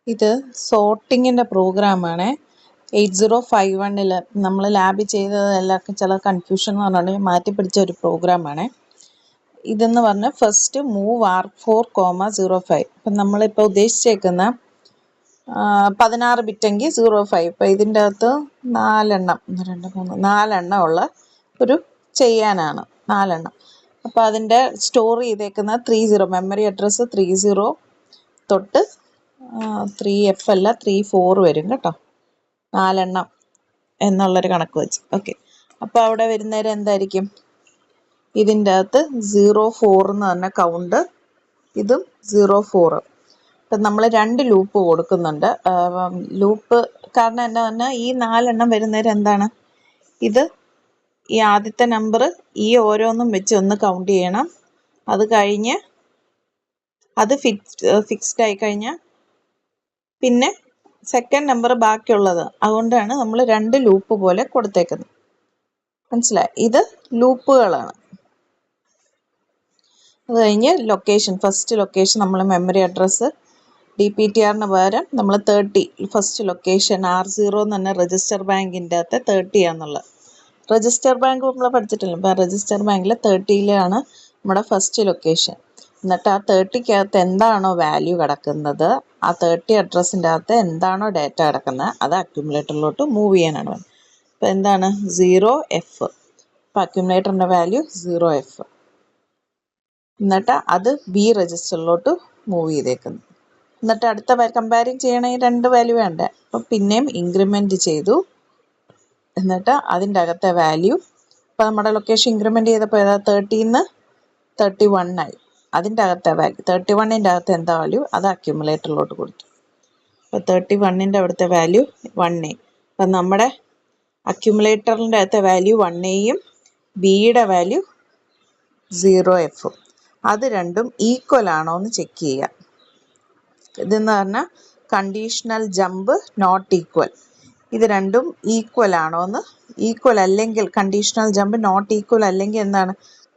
ഇത് സോർട്ടിങ്ങിൻ്റെ പ്രോഗ്രാമാണ്. 8051 നമ്മൾ ലാബിൽ ചെയ്തത് എല്ലാവർക്കും ചില കൺഫ്യൂഷൻ എന്ന് പറഞ്ഞാൽ മാറ്റിപ്പിടിച്ച ഒരു പ്രോഗ്രാമാണ്. ഇതെന്ന് പറഞ്ഞാൽ ഫസ്റ്റ് മൂവ് R4,05. ഇപ്പം നമ്മളിപ്പോൾ ഉദ്ദേശിച്ചേക്കുന്ന 16 ബിറ്റെങ്കിൽ 05. ഇപ്പം ഇതിൻ്റെ അകത്ത് 4 എണ്ണം ഉള്ള ഒരു ചെയ്യാനാണ് 4 എണ്ണം. അപ്പോൾ അതിൻ്റെ സ്റ്റോർ ചെയ്തേക്കുന്ന 30 മെമ്മറി അഡ്രസ്സ് 30 തൊട്ട് 3F അല്ല 34 വരും കേട്ടോ, 4 എണ്ണം എന്നുള്ളൊരു കണക്ക് വെച്ച്. ഓക്കെ, അപ്പോൾ അവിടെ വരുന്നേരം എന്തായിരിക്കും, ഇതിൻ്റെ അകത്ത് 04 എന്ന് പറഞ്ഞ കൗണ്ട്, ഇതും 04. ഇപ്പം നമ്മൾ 2 ലൂപ്പ് കൊടുക്കുന്നുണ്ട്. ലൂപ്പ് കാരണം എന്താ പറഞ്ഞാൽ ഈ 4 എണ്ണം വരുന്നേരം എന്താണ്, ഇത് ഈ ആദ്യത്തെ നമ്പർ ഈ ഓരോന്നും വെച്ച് ഒന്ന് കൗണ്ട് ചെയ്യണം. അത് കഴിഞ്ഞ് അത് ഫിക്സ്ഡ് ആയി കഴിഞ്ഞാൽ പിന്നെ സെക്കൻഡ് നമ്പർ ബാക്കിയുള്ളത്. അതുകൊണ്ടാണ് നമ്മൾ 2 ലൂപ്പ് പോലെ കൊടുത്തേക്കുന്നത്. മനസ്സിലായി? ഇത് ലൂപ്പുകളാണ്. അത് കഴിഞ്ഞ് ലൊക്കേഷൻ, ഫസ്റ്റ് ലൊക്കേഷൻ നമ്മൾ മെമ്മറി അഡ്രസ്സ് DPTRന് പകരം നമ്മൾ 30, ഫസ്റ്റ് ലൊക്കേഷൻ R0 എന്ന് പറഞ്ഞ രജിസ്റ്റർ ബാങ്കിൻ്റെ അകത്ത് 30 ആണെന്നുള്ളത്. രജിസ്റ്റർ ബാങ്ക് നമ്മൾ പഠിച്ചിട്ടില്ല. ഇപ്പം രജിസ്റ്റർ ബാങ്കിൽ 30ലാണ് നമ്മുടെ ഫസ്റ്റ് ലൊക്കേഷൻ. എന്നിട്ട് ആ 30ക്കകത്ത് എന്താണോ വാല്യൂ കിടക്കുന്നത്, ആ 30 അഡ്രസ്സിൻ്റെ അകത്ത് എന്താണോ ഡേറ്റ കിടക്കുന്നത്, അത് അക്യുമുലേറ്ററിലോട്ട് മൂവ് ചെയ്യാനാണ് വേണ്ടത്. അപ്പോൾ എന്താണ് 0F. അപ്പോൾ അക്യുമുലേറ്ററിൻ്റെ വാല്യൂ 0F. എന്നിട്ട് അത് B രജിസ്റ്ററിലോട്ട് മൂവ് ചെയ്തേക്കുന്നു. എന്നിട്ട് അടുത്ത കമ്പാരിങ് ചെയ്യണമെങ്കിൽ 2 വാല്യൂ വേണ്ടേ. അപ്പം പിന്നെയും ഇൻക്രിമെൻറ്റ് ചെയ്തു. എന്നിട്ട് അതിൻ്റെ അകത്തെ വാല്യൂ, ഇപ്പോൾ നമ്മുടെ ലൊക്കേഷൻ ഇൻക്രിമെൻറ്റ് ചെയ്തപ്പോൾ ഏതാ 30ന്ന് 31 ആയി. അതിൻ്റെ അകത്തെ വാല്യൂ 31ൻ്റെ അകത്ത് എന്താ വാല്യൂ, അത് അക്യുമുലേറ്ററിലോട്ട് കൊടുത്തു. അപ്പോൾ 31ൻ്റെ അവിടുത്തെ വാല്യൂ 1A. അപ്പം നമ്മുടെ അക്യുമുലേറ്ററിൻ്റെ അകത്തെ വാല്യൂ 1Aയും ബിയുടെ വാല്യൂ 0F. അത് രണ്ടും ഈക്വൽ ആണോ എന്ന് ചെക്ക് ചെയ്യുക. ഇതെന്ന് പറഞ്ഞാൽ കണ്ടീഷണൽ ജമ്പ് നോട്ട് ഈക്വൽ. ഇത് രണ്ടും ഈക്വൽ ആണോ എന്ന്, ഈക്വൽ അല്ലെങ്കിൽ കണ്ടീഷണൽ ജമ്പ് നോട്ട് ഈക്വൽ അല്ലെങ്കിൽ എന്താണ്,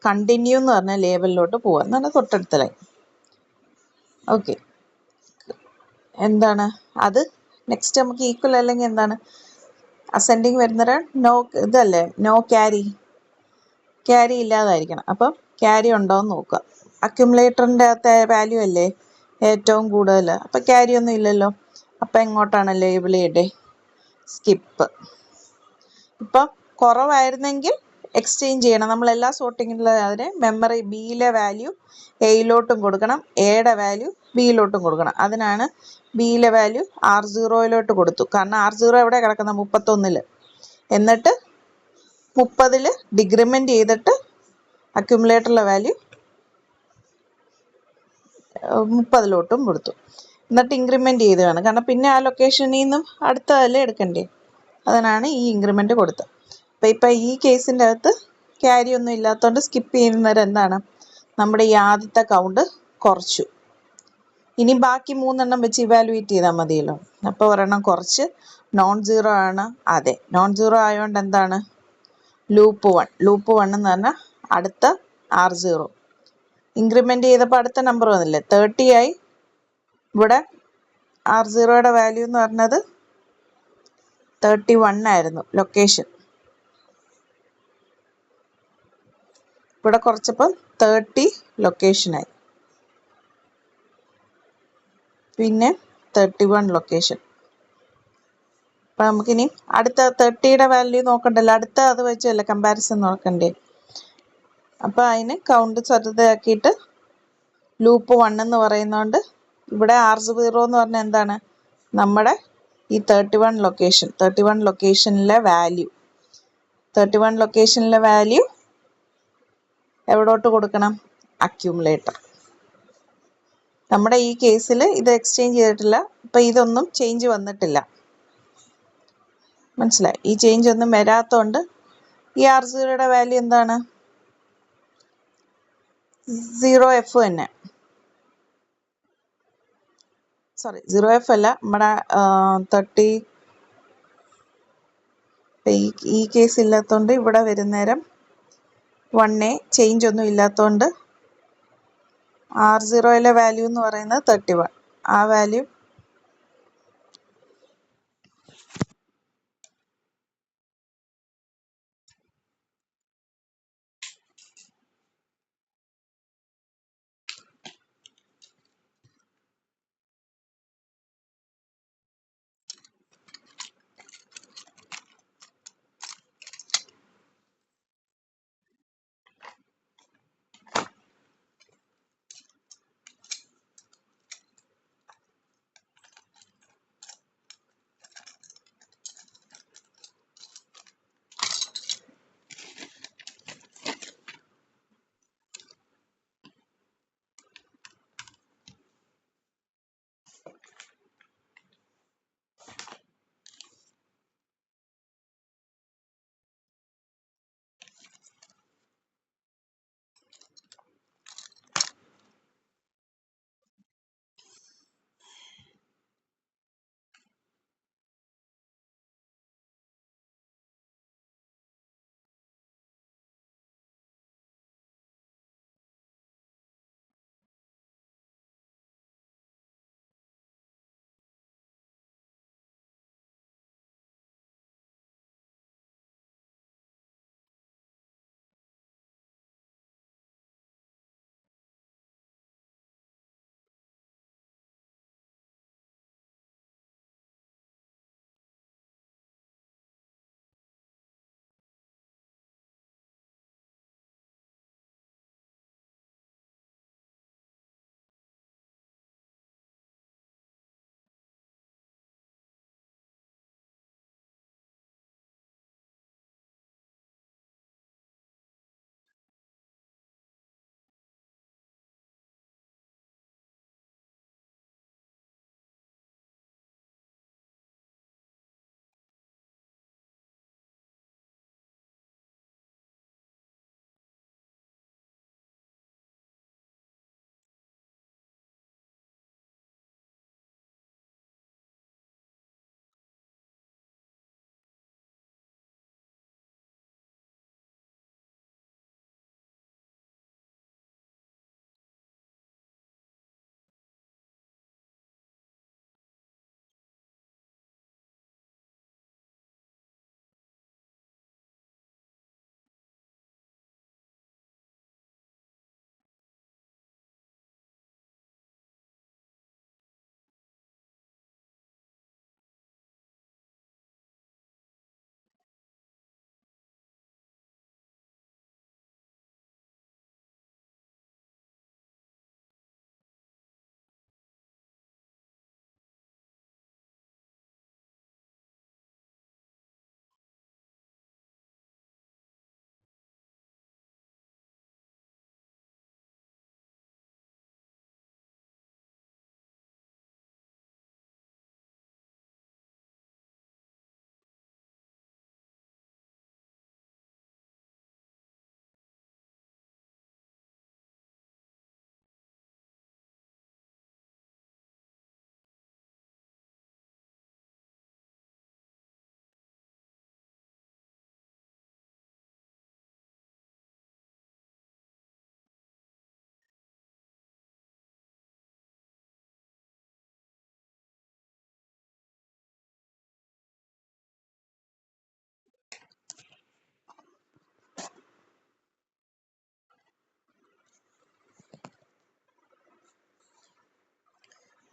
കണ്ടിന്യൂ എന്ന് പറഞ്ഞ ലേബലിലോട്ട് പോവുക എന്നാണ് തൊട്ടടുത്ത ലൈൻ. ഓക്കെ, എന്താണ് അത് നെക്സ്റ്റ് നമുക്ക് ഈക്വൽ അല്ലെങ്കിൽ എന്താണ് അസെൻഡിങ് വരുന്നവരെ ഇതല്ലേ നോ ക്യാരി ഇല്ലാതായിരിക്കണം. അപ്പം ക്യാരി ഉണ്ടോ എന്ന് നോക്കുക. അക്യുമുലേറ്ററിൻ്റെ അകത്തെ വാല്യൂ അല്ലേ ഏറ്റവും കൂടുതൽ, അപ്പം ക്യാരി ഒന്നും ഇല്ലല്ലോ. അപ്പം എങ്ങോട്ടാണ് ലേബിൾ ചെയ്യണ്ടേ, സ്കിപ്പ്. ഇപ്പം കുറവായിരുന്നെങ്കിൽ എക്സ്ചേഞ്ച് ചെയ്യണം. നമ്മളെല്ലാ സോർട്ടിങ്ങിലും അതിന് മെമ്മറി ബിയിലെ വാല്യൂ എയിലോട്ടും കൊടുക്കണം, എയുടെ വാല്യൂ ബിയിലോട്ടും കൊടുക്കണം. അതിനാണ് ബിയിലെ വാല്യൂ R0 കൊടുത്തു. കാരണം R0 എവിടെ കിടക്കുന്നത് 31. എന്നിട്ട് 30 ഡിക്രിമെൻറ്റ് ചെയ്തിട്ട് അക്യുമുലേറ്ററിലെ വാല്യൂ 30 കൊടുത്തു. എന്നിട്ട് ഇൻക്രിമെൻറ്റ് ചെയ്തതാണ്. കാരണം പിന്നെ ആ ലൊക്കേഷനിൽ നിന്നും അടുത്തതല്ലേ എടുക്കണ്ടേ, അതിനാണ് ഈ ഇൻക്രിമെൻറ്റ് കൊടുത്തത്. അപ്പോൾ ഇപ്പം ഈ കേസിൻ്റെ അകത്ത് ക്യാരി ഒന്നും ഇല്ലാത്തതുകൊണ്ട് സ്കിപ്പ് ചെയ്യുന്നവരെ എന്താണ്, നമ്മുടെ ഈ ആദ്യത്തെ കൗണ്ട് കുറച്ചു. ഇനി ബാക്കി 3 എണ്ണം വെച്ച് ഇവാലുവേറ്റ് ചെയ്താൽ മതിയല്ലോ. അപ്പോൾ ഒരെണ്ണം കുറച്ച് നോൺ സീറോ ആണ്. അതെ, നോൺ സീറോ ആയതുകൊണ്ട് എന്താണ് ലൂപ്പ് 1 എന്ന് പറഞ്ഞാൽ അടുത്ത R0 ഇൻക്രിമെൻറ്റ് ചെയ്തപ്പോൾ അടുത്ത നമ്പർ വന്നില്ലേ 30 ആയി. ഇവിടെ R0യുടെ വാല്യൂ എന്ന് പറഞ്ഞത് 31 ആയിരുന്നു ലൊക്കേഷൻ. ഇവിടെ കുറച്ചപ്പോൾ 30 ലൊക്കേഷനായി, പിന്നെ 31 ലൊക്കേഷൻ. അപ്പം നമുക്കിനി അടുത്ത 30യുടെ വാല്യൂ നോക്കണ്ടല്ലോ, അടുത്ത അത് വെച്ചല്ലേ കമ്പാരിസൺ നോക്കണ്ടേ. അപ്പോൾ അതിന് കൗണ്ട് ചെറുതാക്കിയിട്ട് ലൂപ്പ് 1 എന്ന് പറയുന്നതുകൊണ്ട് ഇവിടെ R0 എന്ന് പറഞ്ഞാൽ എന്താണ്, നമ്മുടെ ഈ 31 ലൊക്കേഷനിലെ വാല്യൂ എവിടോട്ട് കൊടുക്കണം, അക്യുമുലേറ്റർ. നമ്മുടെ ഈ കേസിൽ ഇത് എക്സ്ചേഞ്ച് ചെയ്തിട്ടില്ല. അപ്പം ഇതൊന്നും ചേഞ്ച് വന്നിട്ടില്ല. മനസ്സിലായി? ഈ ചേഞ്ച് ഒന്നും വരാത്തതുകൊണ്ട് ഈ R0യുടെ വാല്യൂ എന്താണ് 0F തന്നെ. 0F അല്ല, നമ്മുടെ 30. ഈ കേസ് ഇല്ലാത്തതുകൊണ്ട് ഇവിടെ വരുന്നേരം 1A ചേഞ്ച് ഒന്നും ഇല്ലാത്തതുകൊണ്ട് R0യിലെ വാല്യൂ എന്ന് പറയുന്നത് 31. ആ വാല്യൂ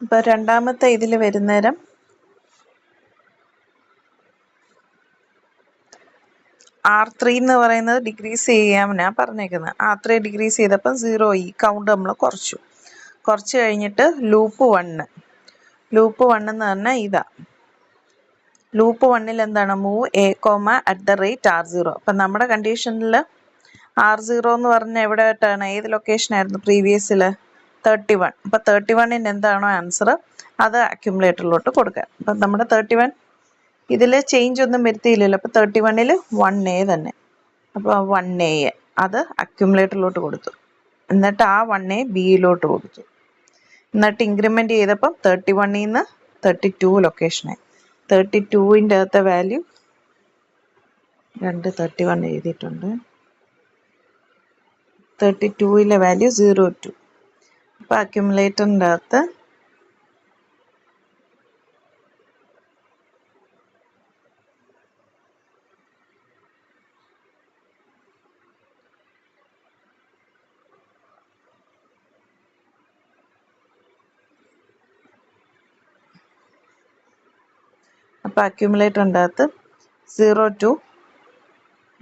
ഇപ്പം രണ്ടാമത്തെ ഇതിൽ വരുന്നേരം R3 എന്ന് പറയുന്നത് ഡിക്രീസ് ചെയ്യാനാ പറഞ്ഞേക്കുന്നത്. R3 ഡിക്രീസ് ചെയ്തപ്പോൾ 0 ഈ കൗണ്ട് നമ്മൾ കുറച്ച് കഴിഞ്ഞിട്ട് ലൂപ്പ് 1 എന്ന് പറഞ്ഞാൽ ഇതാ. ലൂപ്പ് 1 എന്താണ്? Move a, @R0. അപ്പം നമ്മുടെ കണ്ടീഷനിൽ R0 എന്ന് പറഞ്ഞ എവിടെയായിട്ടാണ്, ഏത് ലൊക്കേഷനായിരുന്നു പ്രീവിയസിൽ? 31. അപ്പം 31ൻ്റെ എന്താണോ ആൻസർ അത് അക്യുമുലേറ്ററിലോട്ട് കൊടുക്കുക. അപ്പം നമ്മുടെ 31 ഇതിൽ ചേഞ്ച് ഒന്നും വരുത്തിയില്ലല്ലോ. അപ്പോൾ 31ൽ 1A തന്നെ. അപ്പോൾ 1A അത് അക്യുമുലേറ്ററിലോട്ട് കൊടുത്തു. എന്നിട്ട് ആ 1A ബിയിലോട്ട് കൊടുത്തു. എന്നിട്ട് ഇൻക്രിമെൻ്റ് ചെയ്തപ്പം 31ൽ നിന്ന് 32 ലൊക്കേഷനായി. 32ൻ്റെ അകത്തെ വാല്യൂ 31 എഴുതിയിട്ടുണ്ട്. 32ലെ വാല്യൂ 02. അപ്പോൾ അക്യുമുലേറ്ററിൻ്റെ അകത്ത് അക്യുമുലേറ്ററിൻ്റെ അകത്ത് 02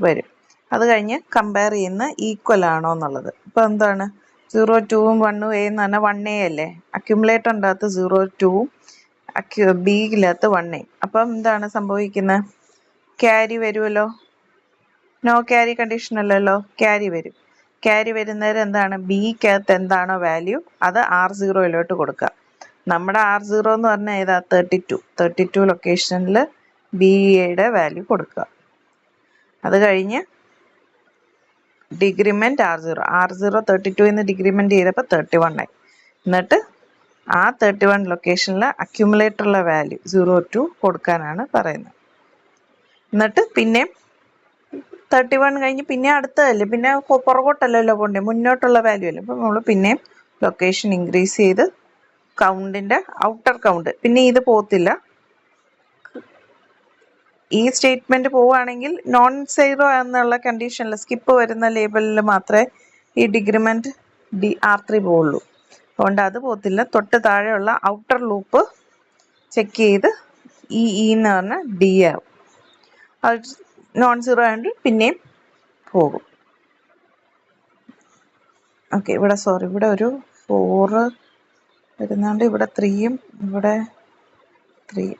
വരും. അത് കഴിഞ്ഞ് കമ്പയർ ചെയ്യുന്ന ഈക്വൽ ആണോ എന്നുള്ളത്. ഇപ്പോൾ എന്താണ് 02ഉം 1ഉം A എന്ന് പറഞ്ഞാൽ 1A അല്ലേ. അക്യുമുലേറ്ററിൻ്റെ അകത്ത് 02ഉം ബിയിലകത്ത് 1A. അപ്പം എന്താണ് സംഭവിക്കുന്നത്? ക്യാരി വരുമല്ലോ. നോ ക്യാരി കണ്ടീഷൻ അല്ലല്ലോ, ക്യാരി വരും. ക്യാരി വരുന്നേരം എന്താണ്? ബിക്കകത്ത് എന്താണോ വാല്യൂ അത് R0യിലോട്ട് കൊടുക്കുക. നമ്മുടെ R0 എന്ന് പറഞ്ഞാൽ ഏതാ? 32 ലൊക്കേഷനിൽ ബിയുടെ വാല്യൂ കൊടുക്കുക. അത് കഴിഞ്ഞ് ഡിക്രിമെൻറ്റ് R0 32 നിന്ന് ഡിക്രിമെൻറ്റ് ചെയ്തപ്പോൾ 31 ആയി. എന്നിട്ട് ആ 31 ലൊക്കേഷനിൽ അക്യുമുലേറ്ററിലെ വാല്യൂ 02 കൊടുക്കാനാണ് പറയുന്നത്. എന്നിട്ട് പിന്നെ 31 കഴിഞ്ഞ് പിന്നെ അടുത്തതല്ലേ, പിന്നെ പുറകോട്ടല്ലല്ലോ പോണ്ടേ, മുന്നോട്ടുള്ള വാല്യൂ അല്ലേ. അപ്പം നമ്മൾ പിന്നെയും ലൊക്കേഷൻ ഇൻക്രീസ് ചെയ്ത് കൗണ്ടിൻ്റെ ഔട്ടർ കൗണ്ട് പിന്നെ ഇത് പോകത്തില്ല. ഈ സ്റ്റേറ്റ്മെൻറ്റ് പോവുകയാണെങ്കിൽ നോൺ സീറോ എന്നുള്ള കണ്ടീഷനിൽ സ്കിപ്പ് വരുന്ന ലേബലിൽ മാത്രമേ ഈ ഡിക്രിമെൻറ്റ് R3 പോവുള്ളൂ. അതുകൊണ്ട് അത് പോകത്തില്ല. തൊട്ട് താഴെയുള്ള ഔട്ടർ ലൂപ്പ് ചെക്ക് ചെയ്ത് എന്ന് പറഞ്ഞാൽ D ആവും. അത് നോൺ സീറോ ആയതുകൊണ്ട് പിന്നെയും പോകും. ഓക്കെ, ഇവിടെ ഒരു 4 വരുന്നുണ്ട്. ഇവിടെ 3യും ഇവിടെ 3യും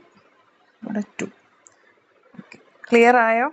ഇവിടെ 2. ക്ലിയർ ആയോ?